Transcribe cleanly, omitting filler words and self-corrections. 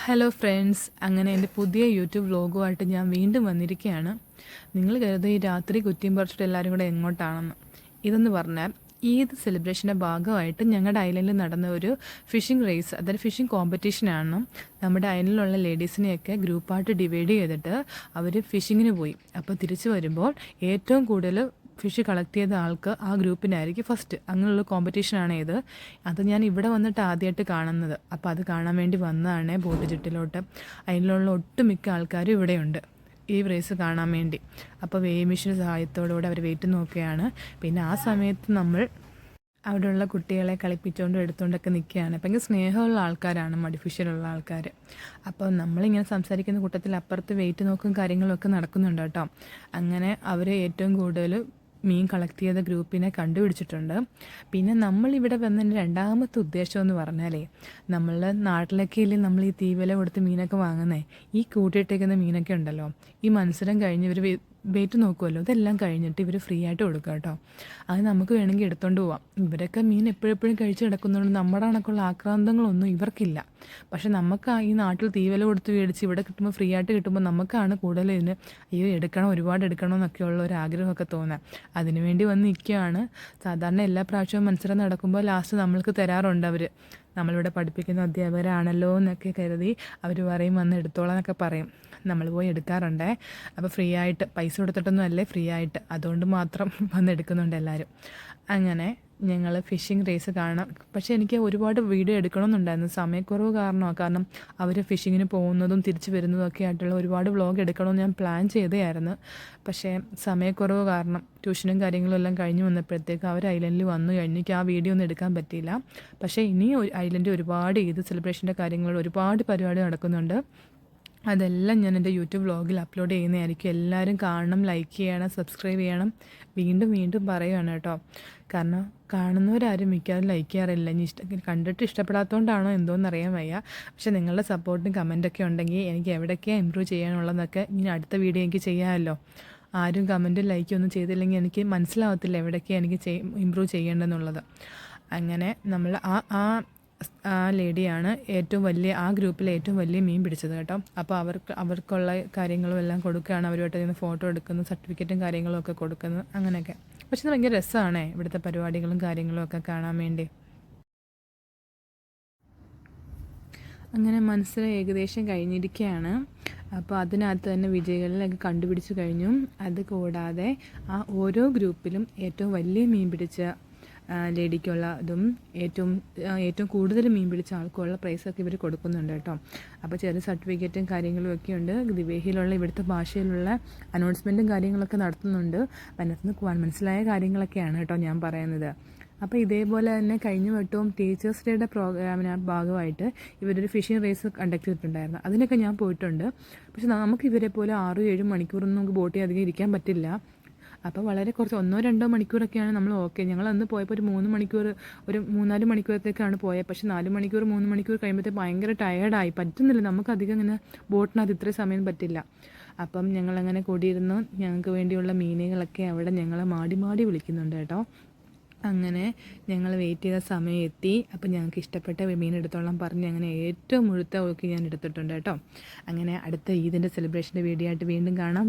Hello friends, അങ്ങനെ എൻ്റെ പുതിയ യൂട്യൂബ് വ്ലോഗുമായിട്ട് ഞാൻ വീണ്ടും വന്നിരിക്കുകയാണ്. നിങ്ങൾ കരുതും ഈ രാത്രി കുറ്റിയും പറിച്ചിട്ട് എല്ലാവരും കൂടെ എങ്ങോട്ടാണെന്ന്. ഇതെന്ന് പറഞ്ഞാൽ ഈദ് സെലിബ്രേഷൻ്റെ ഭാഗമായിട്ട് ഞങ്ങളുടെ ഐലൻഡിൽ നടന്ന ഒരു ഫിഷിംഗ് റേസ്, അതായത് ഫിഷിംഗ് കോമ്പറ്റീഷനാണ്. നമ്മുടെ ഐലൻഡിലുള്ള ലേഡീസിനെയൊക്കെ ഗ്രൂപ്പായിട്ട് ഡിവൈഡ് ചെയ്തിട്ട് അവർ ഫിഷിങ്ങിന് പോയി. അപ്പോൾ തിരിച്ചു വരുമ്പോൾ ഏറ്റവും കൂടുതൽ ഫിഷ് കളക്ട് ചെയ്ത ആൾക്ക് ആ ഗ്രൂപ്പിനായിരിക്കും ഫസ്റ്റ്. അങ്ങനെയുള്ള കോമ്പറ്റീഷനാണ് ഇത്. അത് ഞാൻ ഇവിടെ വന്നിട്ട് ആദ്യമായിട്ട് കാണുന്നത്. അപ്പോൾ അത് കാണാൻ വേണ്ടി വന്നതാണ് ബോട്ട് ചുറ്റിലോട്ട്. അതിലുള്ള ഒട്ടുമിക്ക ആൾക്കാരും ഇവിടെയുണ്ട് ഈ റേസ് കാണാൻ വേണ്ടി. അപ്പോൾ വെയിങ് മെഷീൻ സഹായത്തോടുകൂടെ അവർ വെയിറ്റ് നോക്കുകയാണ്. പിന്നെ ആ സമയത്ത് നമ്മൾ അവിടെയുള്ള കുട്ടികളെ കളിപ്പിച്ചുകൊണ്ടും എടുത്തുകൊണ്ടൊക്കെ നിൽക്കുകയാണ്. ഭയങ്കര സ്നേഹമുള്ള ആൾക്കാരാണ് മടിഫിഷ്യലുള്ള ആൾക്കാർ. അപ്പോൾ നമ്മളിങ്ങനെ സംസാരിക്കുന്ന കൂട്ടത്തിൽ അപ്പുറത്ത് വെയിറ്റ് നോക്കും കാര്യങ്ങളൊക്കെ നടക്കുന്നുണ്ട് കേട്ടോ. അങ്ങനെ അവർ ഏറ്റവും കൂടുതൽ മീൻ കളക്ട് ചെയ്ത ഗ്രൂപ്പിനെ കണ്ടുപിടിച്ചിട്ടുണ്ട്. പിന്നെ നമ്മളിവിടെ വന്നതിൻ്റെ രണ്ടാമത്തെ ഉദ്ദേശം എന്ന് പറഞ്ഞാലേ, നമ്മളുടെ നാട്ടിലൊക്കെ ഇല്ലേ നമ്മൾ ഈ തീവില കൊടുത്ത് മീനൊക്കെ വാങ്ങുന്നേ, ഈ കൂട്ടിയിട്ടേക്കുന്ന മീനൊക്കെ ഉണ്ടല്ലോ, ഈ മത്സരം കഴിഞ്ഞ് ഇവർ വെയിറ്റ് നോക്കുമല്ലോ, ഇതെല്ലാം കഴിഞ്ഞിട്ട് ഇവർ ഫ്രീ ആയിട്ട് കൊടുക്കുക കേട്ടോ. അത് നമുക്ക് വേണമെങ്കിൽ എടുത്തുകൊണ്ട് പോവാം. ഇവരൊക്കെ മീൻ എപ്പോഴെപ്പോഴും കഴിച്ച് കിടക്കുന്നതുകൊണ്ട് നമ്മുടെ കണക്കുള്ള ആക്രാന്തങ്ങളൊന്നും ഇവർക്കില്ല. പക്ഷെ നമുക്ക് ഈ നാട്ടിൽ തീവില കൊടുത്ത് മേടിച്ച് ഇവിടെ കിട്ടുമ്പോൾ ഫ്രീ ആയിട്ട് കിട്ടുമ്പോൾ നമുക്കാണ് കൂടുതൽ ഇതിന് അയ്യോ എടുക്കണം, ഒരുപാട് എടുക്കണം എന്നൊക്കെയുള്ള ഒരു ആഗ്രഹമൊക്കെ തോന്നാം. അതിനുവേണ്ടി വന്ന് നിൽക്കുകയാണ്. സാധാരണ എല്ലാ പ്രാവശ്യവും മത്സരം നടക്കുമ്പോൾ ലാസ്റ്റ് നമ്മൾക്ക് തരാറുണ്ട് അവർ. നമ്മളിവിടെ പഠിപ്പിക്കുന്ന അധ്യാപകരാണല്ലോ എന്നൊക്കെ കരുതി അവർ പറയും വന്ന് എടുത്തോളാം എന്നൊക്കെ പറയും. നമ്മൾ പോയി എടുക്കാറുണ്ടേ. അപ്പോൾ ഫ്രീ ആയിട്ട്, പൈസ കൊടുത്തിട്ടൊന്നും അല്ലേ, ഫ്രീ ആയിട്ട്. അതുകൊണ്ട് മാത്രം വന്ന് എടുക്കുന്നുണ്ട് എല്ലാവരും. അങ്ങനെ ഞങ്ങൾ ഫിഷിംഗ് റേസ് കാണാം. പക്ഷേ എനിക്ക് ഒരുപാട് വീഡിയോ എടുക്കണമെന്നുണ്ടായിരുന്നു. സമയക്കുറവ് കാരണം അവർ ഫിഷിങ്ങിന് പോകുന്നതും തിരിച്ച് വരുന്നതും ഒക്കെ ആയിട്ടുള്ള ഒരുപാട് വ്ളോഗ് എടുക്കണമെന്ന് ഞാൻ പ്ലാൻ ചെയ്തതായിരുന്നു. പക്ഷേ സമയക്കുറവ് കാരണം ട്യൂഷനും കാര്യങ്ങളും എല്ലാം കഴിഞ്ഞ് വന്നപ്പോഴത്തേക്ക് അവർ ഐലൻഡിൽ വന്നു കഴിഞ്ഞ് എനിക്ക് ആ വീഡിയോ ഒന്നും എടുക്കാൻ പറ്റിയില്ല. പക്ഷേ ഇനി ഐലൻഡിൽ ഒരുപാട് ഈദ് സെലിബ്രേഷൻ്റെ കാര്യങ്ങൾ ഒരുപാട് പരിപാടി നടക്കുന്നുണ്ട്. അതെല്ലാം ഞാൻ എൻ്റെ യൂട്യൂബ് വ്ളോഗിൽ അപ്ലോഡ് ചെയ്യുന്നതായിരിക്കും. എല്ലാവരും കാണണം, ലൈക്ക് ചെയ്യണം, സബ്സ്ക്രൈബ് ചെയ്യണം. വീണ്ടും വീണ്ടും പറയുകയാണ് കേട്ടോ. കാരണം കാണുന്നവരാരും മിക്കവാറും ലൈക്ക് ചെയ്യാറില്ല. ഇനി കണ്ടിട്ട് ഇഷ്ടപ്പെടാത്തതുകൊണ്ടാണോ എന്തോന്നറിയാൻ വയ്യ. പക്ഷേ നിങ്ങളുടെ സപ്പോർട്ടും കമൻറ്റൊക്കെ ഉണ്ടെങ്കിൽ എനിക്ക് എവിടെയൊക്കെയാണ് ഇമ്പ്രൂവ് ചെയ്യാനുള്ളതെന്നൊക്കെ ഇനി അടുത്ത വീഡിയോ എനിക്ക് ചെയ്യാമല്ലോ. ആരും കമൻറ്റും ലൈക്കും ഒന്നും ചെയ്തില്ലെങ്കിൽ എനിക്ക് മനസ്സിലാവത്തില്ല എവിടെയൊക്കെയാണ് എനിക്ക് ഇമ്പ്രൂവ് ചെയ്യേണ്ടതെന്നുള്ളത്. അങ്ങനെ നമ്മൾ ആ ലേഡിയാണ് ഏറ്റവും വലിയ, ആ ഗ്രൂപ്പിലെ ഏറ്റവും വലിയ മീൻ പിടിച്ചത് കേട്ടോ. അപ്പോൾ അവർക്കുള്ള കാര്യങ്ങളും എല്ലാം കൊടുക്കുകയാണ്. അവരുമായിട്ട് നിന്ന് ഫോട്ടോ എടുക്കുന്നു, സർട്ടിഫിക്കറ്റും കാര്യങ്ങളും ഒക്കെ കൊടുക്കുന്നു, അങ്ങനെയൊക്കെ. പക്ഷെ ഇത് ഭയങ്കര രസമാണേ ഇവിടുത്തെ പരിപാടികളും കാര്യങ്ങളും ഒക്കെ കാണാൻ വേണ്ടി. അങ്ങനെ മനസ്സിൽ ഏകദേശം കഴിഞ്ഞിരിക്കുകയാണ്. അപ്പോൾ അതിനകത്ത് തന്നെ വിജയികളിലൊക്കെ കണ്ടുപിടിച്ച് കഴിഞ്ഞു. അത് കൂടാതെ ആ ഓരോ ഗ്രൂപ്പിലും ഏറ്റവും വലിയ മീൻ പിടിച്ച ലേഡിക്കുള്ള ഇതും ഏറ്റവും കൂടുതൽ മീൻ പിടിച്ച ആൾക്കുള്ള പ്രൈസൊക്കെ ഇവർ കൊടുക്കുന്നുണ്ട് കേട്ടോ. അപ്പോൾ ചെറിയ സർട്ടിഫിക്കറ്റും കാര്യങ്ങളും ഒക്കെ ഉണ്ട്. ദിവേഹിയിലുള്ള ഇവിടുത്തെ ഭാഷയിലുള്ള അനൗൺസ്മെൻറ്റും കാര്യങ്ങളൊക്കെ നടത്തുന്നുണ്ട്. അതിനകത്ത് മനസ്സിലായ കാര്യങ്ങളൊക്കെയാണ് കേട്ടോ ഞാൻ പറയുന്നത്. അപ്പോൾ ഇതേപോലെ തന്നെ കഴിഞ്ഞ വട്ടവും ടീച്ചേഴ്സ് ഡേയുടെ പ്രോഗ്രാമിന് ഭാഗമായിട്ട് ഇവരൊരു ഫിഷിംഗ് റേസ് കണ്ടക്ട് ചെയ്തിട്ടുണ്ടായിരുന്നു. അതിനൊക്കെ ഞാൻ പോയിട്ടുണ്ട്. പക്ഷെ നമുക്ക് ഇവരെ പോലെ 6-7 മണിക്കൂറൊന്നും നമുക്ക് ബോട്ടിൽ അധികം ഇരിക്കാൻ പറ്റില്ല. അപ്പോൾ വളരെ കുറച്ച് 1-2 മണിക്കൂറൊക്കെയാണ് നമ്മൾ ഓക്കെ. ഞങ്ങൾ അന്ന് പോയപ്പോൾ ഒരു 3 മണിക്കൂർ, ഒരു 3-4 മണിക്കൂറത്തേക്കാണ് പോയത്. പക്ഷേ 4 മണിക്കൂർ 3 മണിക്കൂർ കഴിയുമ്പോഴത്തേക്ക് ഭയങ്കര ടയേർഡായി, പറ്റുന്നില്ല നമുക്കധികം ഇങ്ങനെ ബോട്ടിനകത്ത് ഇത്രയും സമയം പറ്റില്ല. അപ്പം ഞങ്ങളങ്ങനെ കൂടിയിരുന്നു. ഞങ്ങൾക്ക് വേണ്ടിയുള്ള മീനുകളൊക്കെ അവിടെ ഞങ്ങളെ മാടി വിളിക്കുന്നുണ്ട് കേട്ടോ. അങ്ങനെ ഞങ്ങൾ വെയിറ്റ് ചെയ്ത സമയം എത്തി. അപ്പോൾ ഞങ്ങൾക്ക് ഇഷ്ടപ്പെട്ട മീൻ എടുത്തോളാം പറഞ്ഞ് അങ്ങനെ ഏറ്റവും മുഴുത്ത ഓക്കി ഞാൻ എടുത്തിട്ടുണ്ട് കേട്ടോ. അങ്ങനെ അടുത്ത ഈദിൻ്റെ സെലിബ്രേഷൻ്റെ വീഡിയോ ആയിട്ട് വീണ്ടും കാണാം.